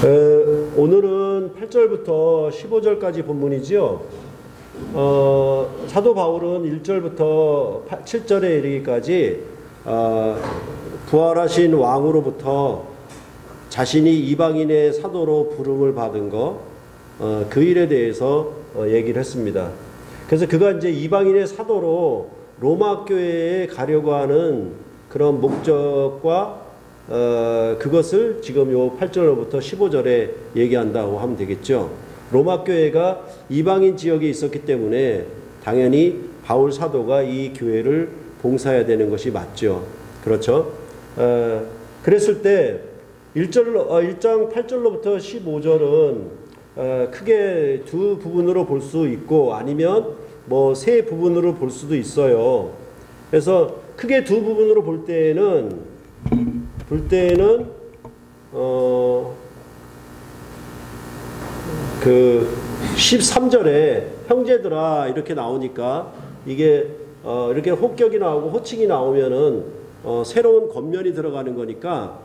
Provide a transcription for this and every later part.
오늘은 8절부터 15절까지 본문이지요. 사도 바울은 1절부터 7절에 이르기까지 부활하신 왕으로부터 자신이 이방인의 사도로 부름을 받은 그 일에 대해서 얘기를 했습니다. 그래서 그가 이제 이방인의 사도로 로마 교회에 가려고 하는 그런 목적과 그것을 지금 요 8절로부터 15절에 얘기한다고 하면 되겠죠. 로마 교회가 이방인 지역에 있었기 때문에 당연히 바울 사도가 이 교회를 봉사해야 되는 것이 맞죠. 그렇죠. 그랬을 때 1장 8절로부터 15절은 크게 두 부분으로 볼 수 있고 아니면 뭐 세 부분으로 볼 수도 있어요. 그래서 크게 두 부분으로 볼 때에는 그 13절에 형제들아 이렇게 나오니까 이게 이렇게 혹격이 나오고 호칭이 나오면은 새로운 겉면이 들어가는 거니까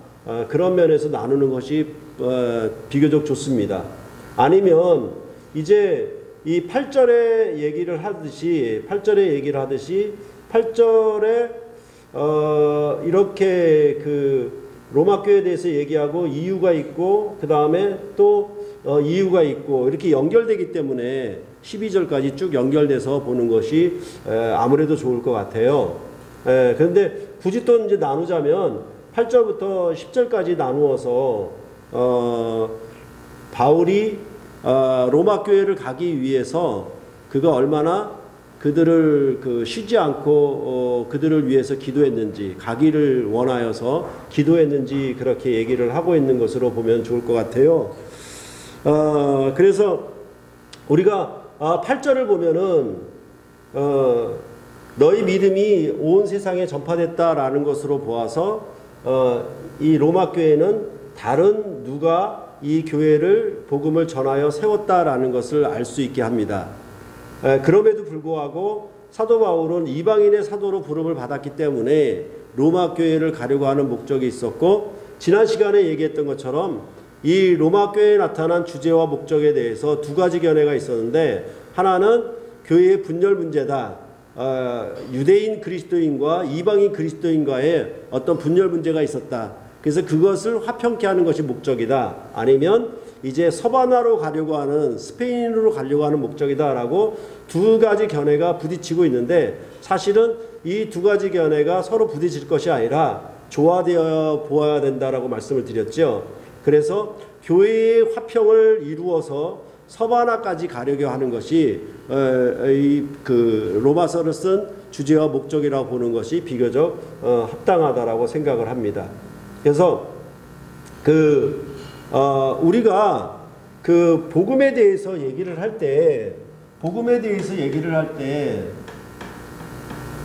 그런 면에서 나누는 것이 비교적 좋습니다. 아니면 이제 이 8절에 얘기를 하듯이 8절에 이렇게 그 로마 교회에 대해서 얘기하고 이유가 있고 그 다음에 또 이유가 있고 이렇게 연결되기 때문에 12절까지 쭉 연결돼서 보는 것이 아무래도 좋을 것 같아요. 그런데 굳이 또 이제 나누자면 8절부터 10절까지 나누어서 바울이 로마 교회를 가기 위해서 그가 얼마나 그들을 쉬지 않고 그들을 위해서 기도했는지 가기를 원하여서 기도했는지 그렇게 얘기를 하고 있는 것으로 보면 좋을 것 같아요. 그래서 우리가 8절을 보면은 너희 믿음이 온 세상에 전파됐다라는 것으로 보아서 이 로마 교회는 다른 누가 이 교회를 복음을 전하여 세웠다라는 것을 알 수 있게 합니다. 그럼에도 불구하고 사도 바울은 이방인의 사도로 부름을 받았기 때문에 로마 교회를 가려고 하는 목적이 있었고 지난 시간에 얘기했던 것처럼 이 로마 교회에 나타난 주제와 목적에 대해서 두 가지 견해가 있었는데 하나는 교회의 분열 문제다. 유대인 그리스도인과 이방인 그리스도인과의 어떤 분열 문제가 있었다. 그래서 그것을 화평케 하는 것이 목적이다. 아니면 이제 서바나로 가려고 하는 스페인으로 가려고 하는 목적이다라고 두 가지 견해가 부딪히고 있는데 사실은 이 두 가지 견해가 서로 부딪힐 것이 아니라 조화되어 보아야 된다라고 말씀을 드렸죠. 그래서 교회의 화평을 이루어서 서바나까지 가려고 하는 것이 그 로마서를 쓴 주제와 목적이라고 보는 것이 비교적 합당하다라고 생각을 합니다. 그래서 우리가 그 복음에 대해서 얘기를 할 때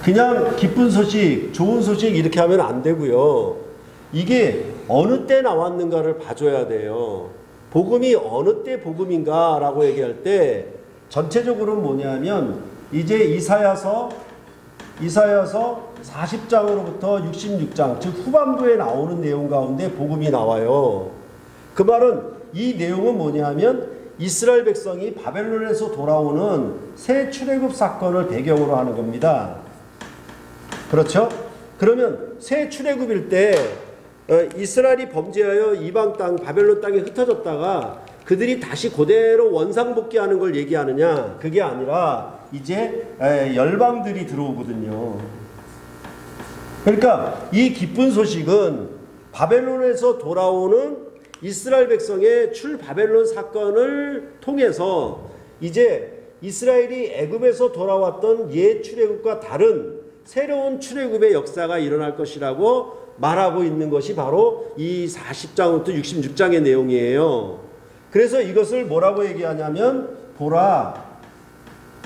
그냥 기쁜 소식, 좋은 소식 이렇게 하면 안 되고요. 이게 어느 때 나왔는가를 봐줘야 돼요. 복음이 어느 때 복음인가라고 얘기할 때 전체적으로는 뭐냐면 이제 이사야서 40장으로부터 66장 즉 후반부에 나오는 내용 가운데 복음이 나와요. 그 말은 이 내용은 뭐냐면 이스라엘 백성이 바벨론에서 돌아오는 새 출애굽 사건을 배경으로 하는 겁니다. 그렇죠? 그러면 새 출애굽일 때 이스라엘이 범죄하여 이방 땅 바벨론 땅에 흩어졌다가 그들이 다시 그대로 원상복귀하는 걸 얘기하느냐? 그게 아니라 이제 열방들이 들어오거든요. 그러니까 이 기쁜 소식은 바벨론에서 돌아오는 이스라엘 백성의 출바벨론 사건을 통해서 이제 이스라엘이 애굽에서 돌아왔던 옛 출애굽과 다른 새로운 출애굽의 역사가 일어날 것이라고 말하고 있는 것이 바로 이 40장부터 66장의 내용이에요. 그래서 이것을 뭐라고 얘기하냐면 보라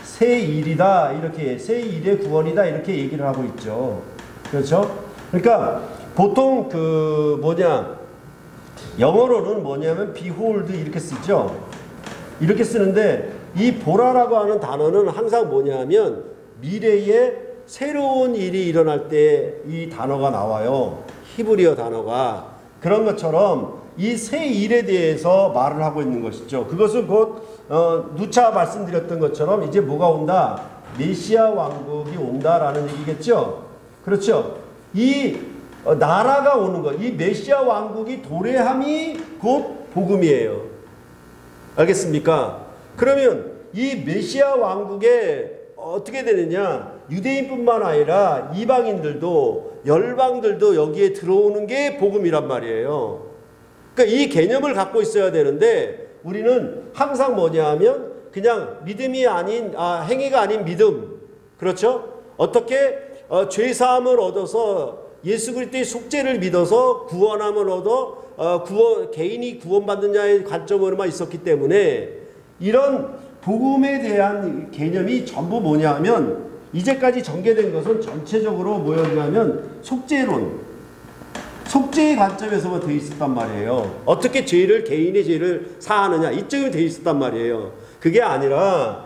새 일이다 이렇게 새 일의 구원이다 이렇게 얘기를 하고 있죠. 그렇죠? 그러니까 보통 영어로는 뭐냐면 behold 이렇게 쓰죠. 이렇게 쓰는데 이 보라라고 하는 단어는 항상 뭐냐면 미래에 새로운 일이 일어날 때 이 단어가 나와요. 히브리어 단어가. 그런 것처럼 이 새 일에 대해서 말을 하고 있는 것이죠. 그것은 곧 누차 말씀드렸던 것처럼 이제 뭐가 온다? 메시아 왕국이 온다라는 얘기겠죠. 그렇죠. 이 나라가 오는 것, 이 메시아 왕국이 도래함이 곧 복음이에요. 알겠습니까? 그러면 이 메시아 왕국에 어떻게 되느냐? 유대인뿐만 아니라 이방인들도 열방들도 여기에 들어오는 게 복음이란 말이에요. 그러니까 이 개념을 갖고 있어야 되는데 우리는 항상 뭐냐 하면 그냥 믿음이 아닌 행위가 아닌 믿음. 그렇죠? 어떻게 죄사함을 얻어서 예수 그리스도의 속죄를 믿어서 구원함을 얻어 개인이 구원받느냐의 관점으로만 있었기 때문에 이런 복음에 대한 개념이 전부 뭐냐 하면 이제까지 전개된 것은 전체적으로 뭐였냐면 속죄론, 속죄의 관점에서만 되어 있었단 말이에요. 어떻게 개인의 죄를 사하느냐 이쪽에 되어 있었단 말이에요. 그게 아니라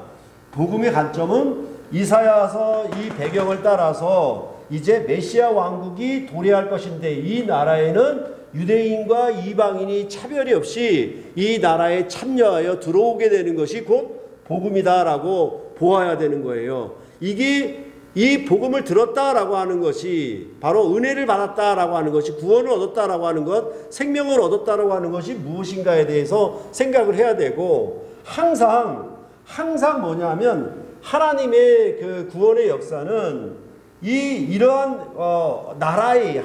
복음의 관점은 이사야서 이 배경을 따라서 이제 메시아 왕국이 도래할 것인데 이 나라에는 유대인과 이방인이 차별이 없이 이 나라에 참여하여 들어오게 되는 것이 곧 복음이다라고 보아야 되는 거예요. 이게 이 복음을 들었다라고 하는 것이 바로 은혜를 받았다라고 하는 것이 구원을 얻었다라고 하는 것, 생명을 얻었다라고 하는 것이 무엇인가에 대해서 생각을 해야 되고 항상 뭐냐면 하나님의 그 구원의 역사는 이러한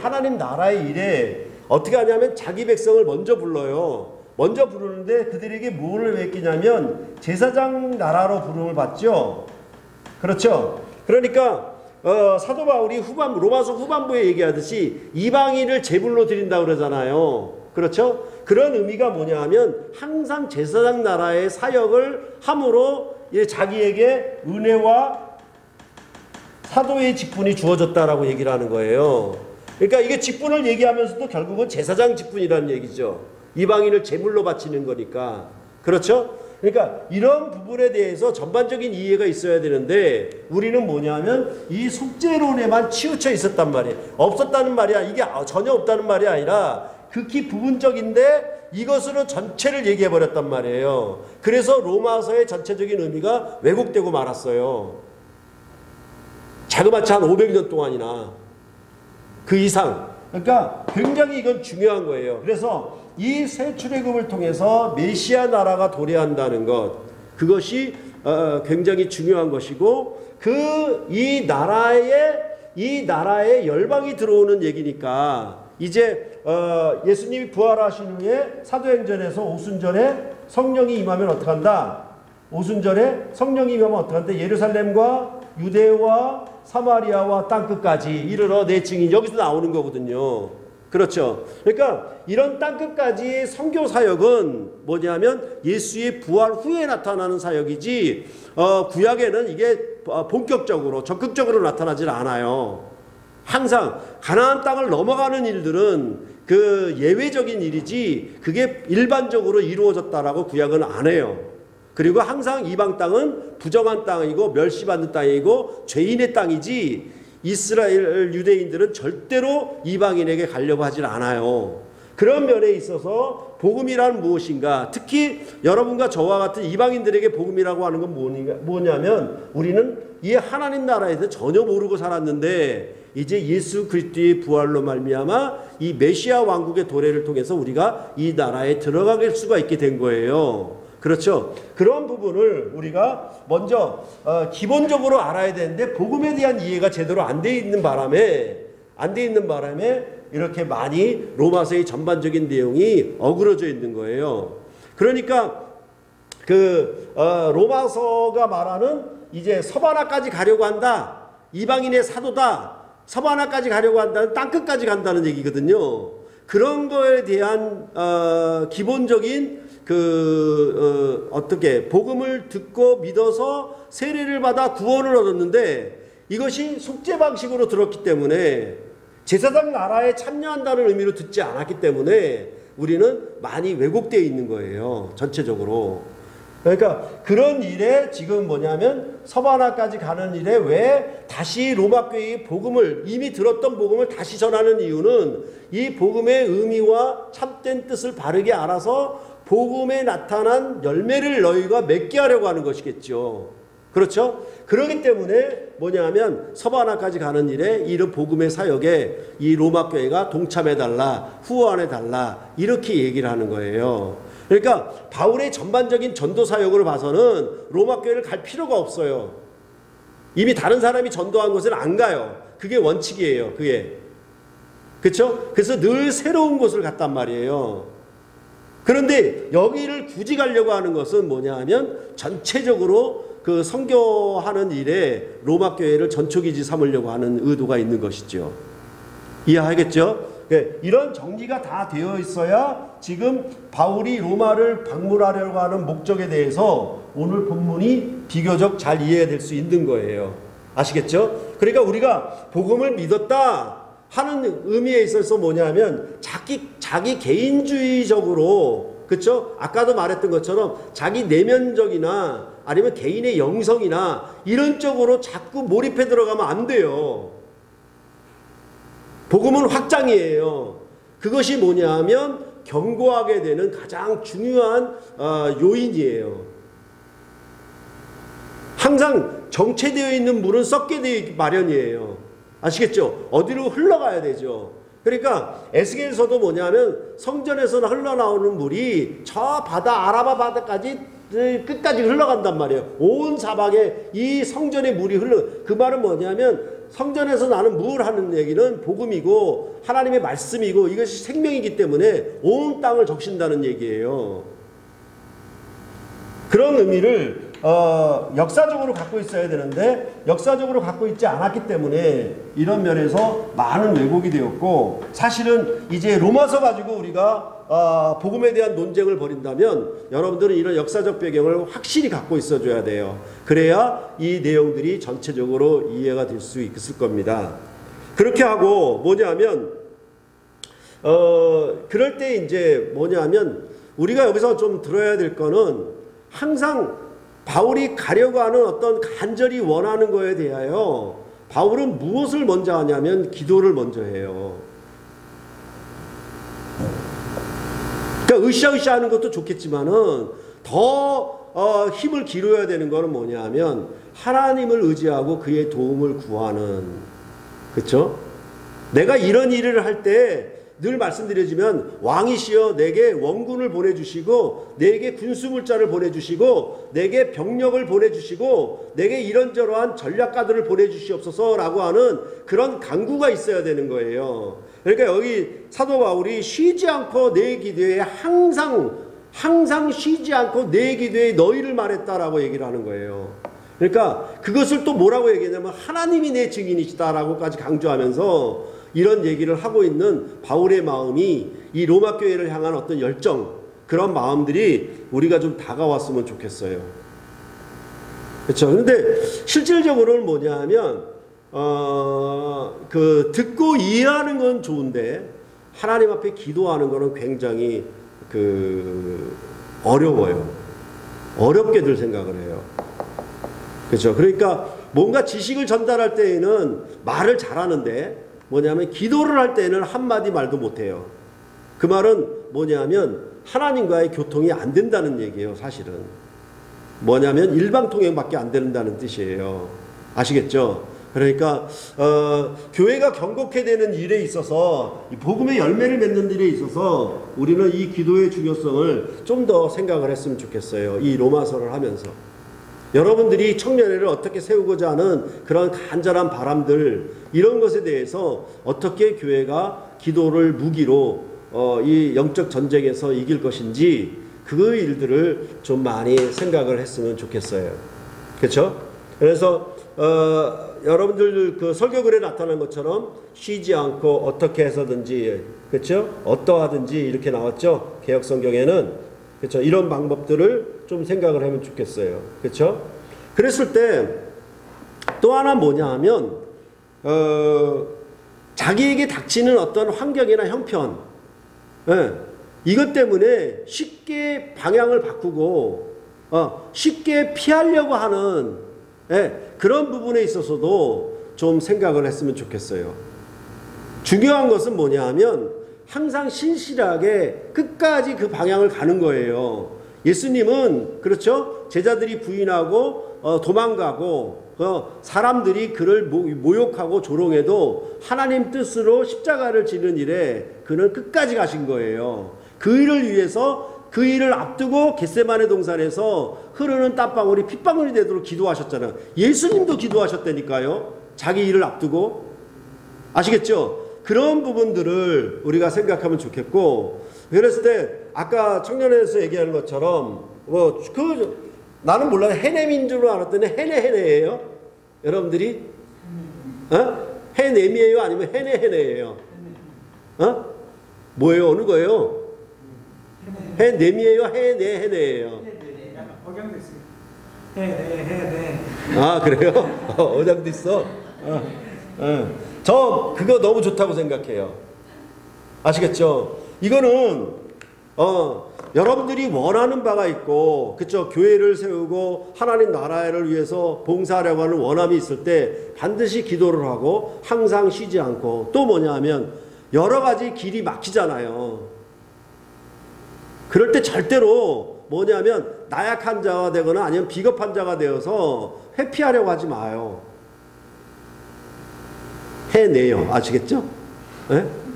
하나님 나라의 일에 어떻게 하냐면 자기 백성을 먼저 불러요. 먼저 부르는데 그들에게 뭐를 맡기냐면 제사장 나라로 부름을 받죠. 그렇죠. 그러니까 사도 바울이 로마서 후반부에 얘기하듯이 이방인을 제물로 드린다고 그러잖아요. 그렇죠. 그런 의미가 뭐냐 하면 항상 제사장 나라의 사역을 함으로 자기에게 은혜와 사도의 직분이 주어졌다라고 얘기를 하는 거예요. 그러니까 이게 직분을 얘기하면서도 결국은 제사장 직분이라는 얘기죠. 이방인을 제물로 바치는 거니까. 그렇죠? 그러니까 이런 부분에 대해서 전반적인 이해가 있어야 되는데 우리는 뭐냐면 이 속죄론에만 치우쳐 있었단 말이에요. 없었다는 말이야. 이게 전혀 없다는 말이 아니라 극히 부분적인데 이것으로 전체를 얘기해 버렸단 말이에요. 그래서 로마서의 전체적인 의미가 왜곡되고 말았어요. 자그마치 한 500년 동안이나 그 이상. 그러니까 굉장히 이건 중요한 거예요. 그래서 이 새 출애굽을 통해서 메시아 나라가 도래한다는 것, 그것이 굉장히 중요한 것이고 이 나라에 열방이 들어오는 얘기니까 이제 예수님이 부활하신 후에 사도행전에서 오순절에 성령이 임하면 어떡한다? 오순절에 성령이 임하면 어떡한다? 예루살렘과 유대와 사마리아와 땅끝까지 이르러 내 증인, 여기서 나오는 거거든요. 그렇죠. 그러니까 이런 땅끝까지 선교 사역은 뭐냐면 예수의 부활 후에 나타나는 사역이지 구약에는 이게 본격적으로 적극적으로 나타나질 않아요. 항상 가나안 땅을 넘어가는 일들은 그 예외적인 일이지 그게 일반적으로 이루어졌다라고 구약은 안 해요. 그리고 항상 이방 땅은 부정한 땅이고 멸시받는 땅이고 죄인의 땅이지 이스라엘 유대인들은 절대로 이방인에게 가려고 하질 않아요. 그런 면에 있어서 복음이란 무엇인가, 특히 여러분과 저와 같은 이방인들에게 복음이라고 하는 건 뭐냐면 우리는 이 하나님 나라에 대해서 전혀 모르고 살았는데 이제 예수 그리스도의 부활로 말미암아 이 메시아 왕국의 도래를 통해서 우리가 이 나라에 들어갈 수가 있게 된 거예요. 그렇죠. 그런 부분을 우리가 먼저 기본적으로 알아야 되는데 복음에 대한 이해가 제대로 안 돼 있는 바람에 이렇게 많이 로마서의 전반적인 내용이 어그러져 있는 거예요. 그러니까 로마서가 말하는 이제 서바나까지 가려고 한다. 이방인의 사도다. 서바나까지 가려고 한다는 땅끝까지 간다는 얘기거든요. 그런 거에 대한 기본적인 어떻게 복음을 듣고 믿어서 세례를 받아 구원을 얻었는데 이것이 속죄 방식으로 들었기 때문에 제사장 나라에 참여한다는 의미로 듣지 않았기 때문에 우리는 많이 왜곡되어 있는 거예요. 전체적으로. 그러니까 그런 일에 지금 뭐냐면 서바나까지 가는 일에 왜 다시 로마 교회의 복음을 이미 들었던 복음을 다시 전하는 이유는 이 복음의 의미와 참된 뜻을 바르게 알아서 복음에 나타난 열매를 너희가 맺게 하려고 하는 것이겠죠. 그렇죠? 그렇기 때문에 뭐냐면 서바나까지 가는 일에 이런 복음의 사역에 이 로마 교회가 동참해달라, 후원해달라 이렇게 얘기를 하는 거예요. 그러니까 바울의 전반적인 전도 사역을 봐서는 로마 교회를 갈 필요가 없어요. 이미 다른 사람이 전도한 곳을 안 가요. 그게 원칙이에요. 그게. 그렇죠? 그래서 늘 새로운 곳을 갔단 말이에요. 그런데 여기를 굳이 가려고 하는 것은 뭐냐 하면 전체적으로 그 선교하는 일에 로마 교회를 전초기지 삼으려고 하는 의도가 있는 것이죠. 이해하겠죠? 이런 정리가 다 되어 있어야 지금 바울이 로마를 방문하려고 하는 목적에 대해서 오늘 본문이 비교적 잘 이해될 수 있는 거예요. 아시겠죠? 그러니까 우리가 복음을 믿었다 하는 의미에 있어서 뭐냐면 자기 개인주의적으로, 그렇죠? 아까도 말했던 것처럼 자기 내면적이나 아니면 개인의 영성이나 이런 쪽으로 자꾸 몰입해 들어가면 안 돼요. 복음은 확장이에요. 그것이 뭐냐면 견고하게 되는 가장 중요한 요인이에요. 항상 정체되어 있는 물은 썩게 되기 마련이에요. 아시겠죠? 어디로 흘러가야 되죠. 그러니까 에스겔서도 뭐냐면 성전에서 흘러나오는 물이 저 바다 아라바 바다까지 끝까지 흘러간단 말이에요. 온 사방에 이 성전의 물이 그 말은 뭐냐면 성전에서 나는 물 하는 얘기는 복음이고 하나님의 말씀이고 이것이 생명이기 때문에 온 땅을 적신다는 얘기예요. 그런 의미를 역사적으로 갖고 있어야 되는데 역사적으로 갖고 있지 않았기 때문에 이런 면에서 많은 왜곡이 되었고, 사실은 이제 로마서 가지고 우리가 복음에 대한 논쟁을 벌인다면 여러분들은 이런 역사적 배경을 확실히 갖고 있어줘야 돼요. 그래야 이 내용들이 전체적으로 이해가 될 수 있을 겁니다. 그렇게 하고 뭐냐면 그럴 때 이제 뭐냐면 우리가 여기서 좀 들어야 될 거는 항상 바울이 가려고 하는 어떤 간절히 원하는 거에 대하여 바울은 무엇을 먼저 하냐면 기도를 먼저 해요. 그러니까 으쌰으쌰 하는 것도 좋겠지만은 더 힘을 기울여야 되는 거는 뭐냐면 하나님을 의지하고 그의 도움을 구하는, 그렇죠? 내가 이런 일을 할 때 늘 말씀드리지만 왕이시여 내게 원군을 보내주시고 내게 군수물자를 보내주시고 내게 병력을 보내주시고 내게 이런저러한 전략가들을 보내주시옵소서라고 하는 그런 간구가 있어야 되는 거예요. 그러니까 여기 사도 바울이 쉬지 않고 내 기도에 항상 쉬지 않고 내 기도에 너희를 말했다라고 얘기를 하는 거예요. 그러니까 그것을 또 뭐라고 얘기하냐면 하나님이 내 증인이시다라고까지 강조하면서 이런 얘기를 하고 있는 바울의 마음이 이 로마 교회를 향한 어떤 열정, 그런 마음들이 우리가 좀 다가왔으면 좋겠어요. 그렇죠? 근데 실질적으로는 뭐냐 하면 그 듣고 이해하는 건 좋은데 하나님 앞에 기도하는 거는 굉장히 어려워요. 어렵게들 생각을 해요. 그렇죠? 그러니까 뭔가 지식을 전달할 때에는 말을 잘하는데 뭐냐면 기도를 할 때는 한마디 말도 못해요. 그 말은 뭐냐면 하나님과의 교통이 안 된다는 얘기예요. 사실은 뭐냐면 일방통행밖에 안 된다는 뜻이에요. 아시겠죠? 그러니까 교회가 경고케 되는 일에 있어서 복음의 열매를 맺는 일에 있어서 우리는 이 기도의 중요성을 좀 더 생각을 했으면 좋겠어요. 이 로마서를 하면서 여러분들이 청년회를 어떻게 세우고자 하는 그런 간절한 바람들, 이런 것에 대해서 어떻게 교회가 기도를 무기로 이 영적 전쟁에서 이길 것인지 그 일들을 좀 많이 생각을 했으면 좋겠어요. 그렇죠? 그래서 여러분들 그 설교글에 나타난 것처럼 쉬지 않고 어떻게 해서든지, 그렇죠? 어떠하든지 이렇게 나왔죠. 개역 성경에는. 그렇죠? 이런 방법들을 좀 생각을 하면 좋겠어요. 그렇죠? 그랬을 때 또 하나 뭐냐 하면 자기에게 닥치는 어떤 환경이나 형편, 이것 때문에 쉽게 방향을 바꾸고 쉽게 피하려고 하는 그런 부분에 있어서도 좀 생각을 했으면 좋겠어요. 중요한 것은 뭐냐 하면 항상 신실하게 끝까지 그 방향을 가는 거예요. 예수님은 그렇죠? 제자들이 부인하고 도망가고 사람들이 그를 모욕하고 조롱해도 하나님 뜻으로 십자가를 지는 일에 그는 끝까지 가신 거예요. 그 일을 위해서 그 일을 앞두고 겟세마네 동산에서 흐르는 땀방울이 핏방울이 되도록 기도하셨잖아요. 예수님도 기도하셨다니까요. 자기 일을 앞두고. 아시겠죠? 그런 부분들을 우리가 생각하면 좋겠고, 그랬을 때 아까 청년회에서 얘기하는 것처럼 나는 몰라요. 해냄인 줄 알았더니 해내예요. 여러분들이 해냄이에요? 아니면 해내예요? 뭐예요? 어느 거예요? 해냄이에요? 해내예요? 억양됐어요. 해내. 아, 그래요? 어장도 있어? 저 그거 너무 좋다고 생각해요. 아시겠죠? 이거는 여러분들이 원하는 바가 있고, 그쵸? 교회를 세우고 하나님 나라를 위해서 봉사하려고 하는 원함이 있을 때 반드시 기도를 하고 항상 쉬지 않고, 또 뭐냐 하면 여러 가지 길이 막히잖아요. 그럴 때 절대로 뭐냐면 나약한 자가 되거나 아니면 비겁한 자가 되어서 회피하려고 하지 마요. 해내요. 아시겠죠?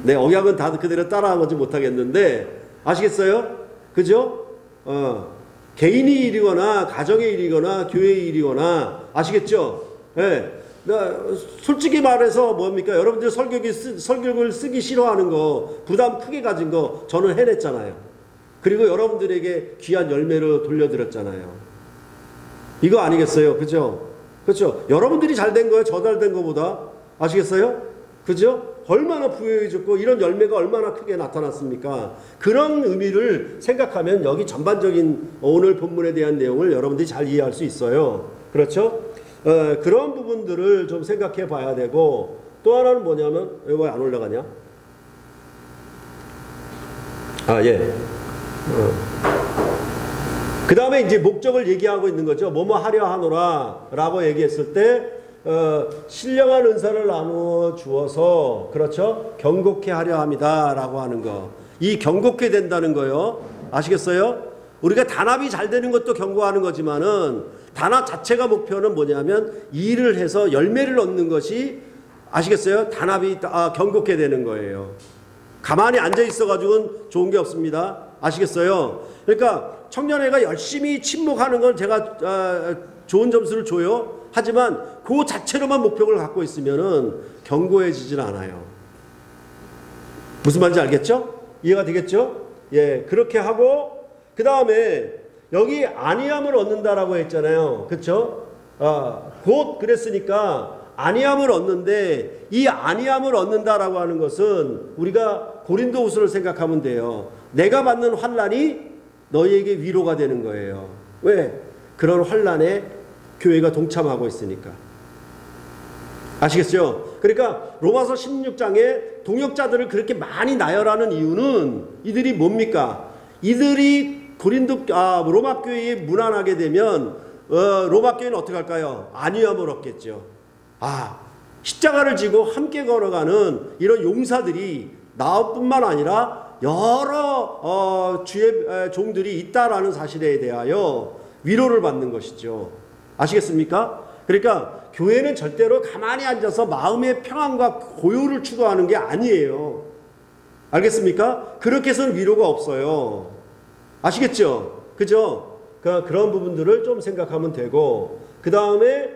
네, 억양은 다 그대로 따라하지 못하겠는데 아시겠어요? 그죠? 개인의 일이거나 가정의 일이거나 교회의 일이거나 아시겠죠? 네. 솔직히 말해서 뭡니까? 여러분들 설교를 쓰기 싫어하는 거, 부담 크게 가진 거 저는 해냈잖아요. 그리고 여러분들에게 귀한 열매를 돌려드렸잖아요. 이거 아니겠어요? 그죠? 그렇죠? 여러분들이 잘 된 거예요. 저 잘 된 거보다. 아시겠어요? 그죠? 얼마나 부유해졌고 이런 열매가 얼마나 크게 나타났습니까? 그런 의미를 생각하면 여기 전반적인 오늘 본문에 대한 내용을 여러분들이 잘 이해할 수 있어요. 그렇죠? 그런 부분들을 좀 생각해 봐야 되고, 또 하나는 뭐냐면 왜 안 올라가냐? 아, 예. 그 다음에 이제 목적을 얘기하고 있는 거죠. 뭐뭐 하려 하노라 라고 얘기했을 때 신령한 은사를 나누어 주어서, 그렇죠? 경고케 하려 합니다 라고 하는 거. 이 경고케 된다는 거요. 아시겠어요? 우리가 단합이 잘 되는 것도 경고하는 거지만은 단합 자체가 목표는 뭐냐면 일을 해서 열매를 얻는 것이, 아시겠어요? 단합이 경고케 되는 거예요. 가만히 앉아 있어가지고는 좋은 게 없습니다. 아시겠어요? 그러니까 청년회가 열심히 침묵하는 건 제가 좋은 점수를 줘요. 하지만 그 자체로만 목표를 갖고 있으면은 견고해지질 않아요. 무슨 말인지 알겠죠? 이해가 되겠죠? 예, 그렇게 하고 그 다음에 여기 안위함을 얻는다라고 했잖아요. 그렇죠? 곧 그랬으니까 안위함을 얻는데, 이 안위함을 얻는다라고 하는 것은 우리가 고린도후서를 생각하면 돼요. 내가 받는 환난이 너희에게 위로가 되는 거예요. 왜? 그런 환난에 교회가 동참하고 있으니까. 아시겠죠? 그러니까 로마서 16장에 동역자들을 그렇게 많이 나열하는 이유는 이들이 뭡니까? 이들이 로마 교회에 문안하게 되면 로마 교회는 어떻게 할까요? 안위함을 얻겠죠. 십자가를 지고 함께 걸어가는 이런 용사들이 나뿐만 아니라 여러 주의 종들이 있다라는 사실에 대하여 위로를 받는 것이죠. 아시겠습니까? 그러니까 교회는 절대로 가만히 앉아서 마음의 평안과 고요를 추구하는 게 아니에요. 알겠습니까? 그렇게 해서는 위로가 없어요. 아시겠죠? 그죠? 그런 부분들을 좀 생각하면 되고, 그 다음에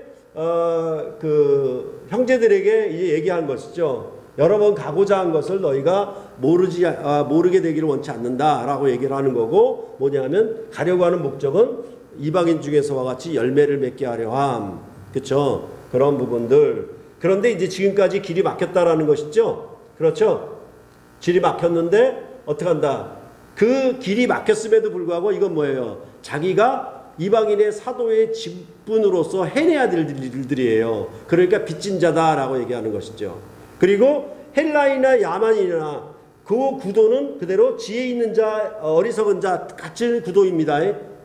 형제들에게 이제 얘기한 것이죠. 여러 번 가고자 한 것을 너희가 모르게 되기를 원치 않는다라고 얘기를 하는 거고, 뭐냐면 가려고 하는 목적은 이방인 중에서와 같이 열매를 맺게 하려 함. 그렇죠? 그런 부분들. 그런데 이제 지금까지 길이 막혔다라는 것이죠. 그렇죠? 길이 막혔는데 어떻게 한다? 그 길이 막혔음에도 불구하고 이건 뭐예요? 자기가 이방인의 사도의 직분으로서 해내야 될 일들이에요. 그러니까 빚진 자다라고 얘기하는 것이죠. 그리고 헬라인이나 야만인이나 그 구도는 그대로 지혜 있는 자, 어리석은 자 같은 구도입니다.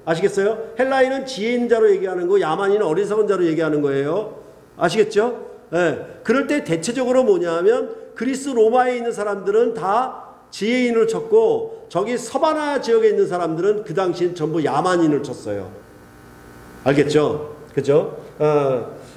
아시겠어요? 헬라인은 지혜 있는 자로 얘기하는 거, 야만인은 어리석은 자로 얘기하는 거예요. 아시겠죠? 예. 그럴 때 대체적으로 뭐냐 하면 그리스 로마에 있는 사람들은 다 지혜인을 쳤고 저기 서바나 지역에 있는 사람들은 그 당시엔 전부 야만인을 쳤어요. 알겠죠? 그죠?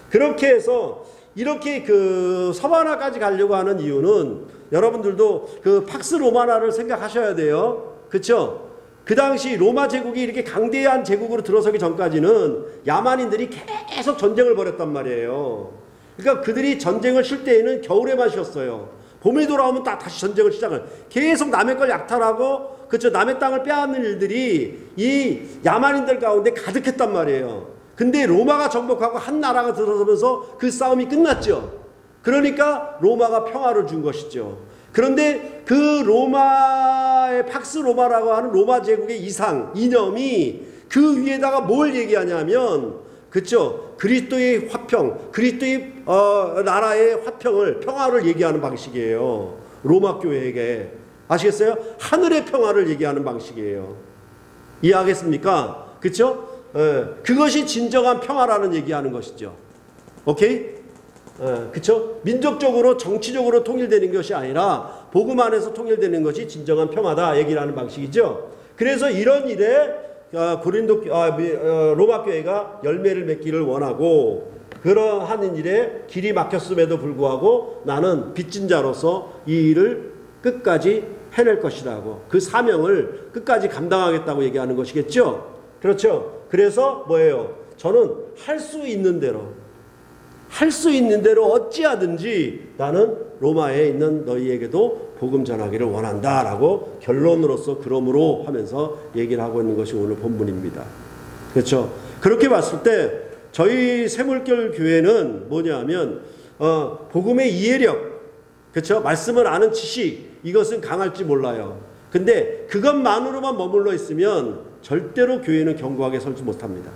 그렇게 해서 이렇게 그 서바나까지 가려고 하는 이유는 여러분들도 그 팍스 로마나를 생각하셔야 돼요. 그렇죠? 그 당시 로마 제국이 이렇게 강대한 제국으로 들어서기 전까지는 야만인들이 계속 전쟁을 벌였단 말이에요. 그러니까 그들이 전쟁을 쉴 때에는 겨울에만 쉬었어요. 봄이 돌아오면 다시 전쟁을 시작을. 계속 남의 걸 약탈하고, 그렇죠? 남의 땅을 빼앗는 일들이 이 야만인들 가운데 가득했단 말이에요. 근데 로마가 정복하고 한 나라가 들어서면서 그 싸움이 끝났죠. 그러니까 로마가 평화를 준 것이죠. 그런데 그 로마의 팍스 로마라고 하는 로마 제국의 이념이 그 위에다가 뭘 얘기하냐면, 그렇죠? 그리스도의 화평, 그리스도의 나라의 화평을, 평화를 얘기하는 방식이에요. 로마 교회에게. 아시겠어요? 하늘의 평화를 얘기하는 방식이에요. 이해하겠습니까? 그렇죠? 그것이 진정한 평화라는 얘기하는 것이죠. 오케이? 그쵸? 민족적으로 정치적으로 통일되는 것이 아니라 복음 안에서 통일되는 것이 진정한 평화다 얘기를 하는 방식이죠. 그래서 이런 일에 로마 교회가 열매를 맺기를 원하고, 그러한 일에 길이 막혔음에도 불구하고 나는 빚진 자로서 이 일을 끝까지 해낼 것이라고, 그 사명을 끝까지 감당하겠다고 얘기하는 것이겠죠. 그렇죠? 그래서 뭐예요? 저는 할 수 있는 대로 어찌하든지 나는 로마에 있는 너희에게도 복음 전하기를 원한다라고 결론으로서 그러므로 하면서 얘기를 하고 있는 것이 오늘 본문입니다. 그렇죠? 그렇게 봤을 때 저희 샘물결 교회는 뭐냐 하면 복음의 이해력, 그렇죠? 말씀을 아는 지식, 이것은 강할지 몰라요. 근데 그것만으로만 머물러 있으면 절대로 교회는 견고하게 설지 못합니다.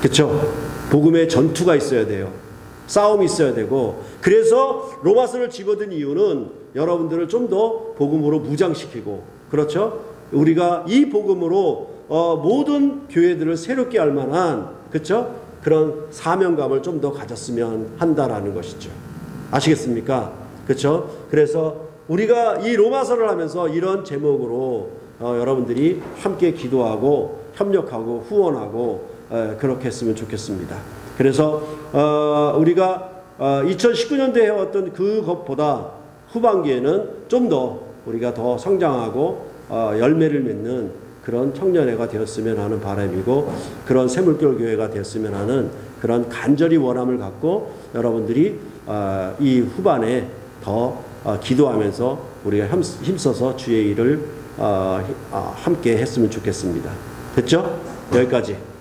그렇죠? 복음의 전투가 있어야 돼요. 싸움이 있어야 되고, 그래서 로마서를 집어든 이유는 여러분들을 좀 더 복음으로 무장시키고, 그렇죠? 우리가 이 복음으로 모든 교회들을 새롭게 할 만한, 그렇죠? 그런 사명감을 좀 더 가졌으면 한다라는 것이죠. 아시겠습니까? 그렇죠? 그래서 우리가 이 로마서를 하면서 이런 제목으로 여러분들이 함께 기도하고 협력하고 후원하고 그렇게 했으면 좋겠습니다. 그래서 우리가 2019년도에 해왔던 그것보다 후반기에는 좀 더 우리가 더 성장하고 열매를 맺는 그런 청년회가 되었으면 하는 바람이고, 그런 샘물결 교회가 되었으면 하는 그런 간절히 원함을 갖고 여러분들이 이 후반에 더 기도하면서 우리가 힘써서 주의 일을 함께 했으면 좋겠습니다. 됐죠? 여기까지.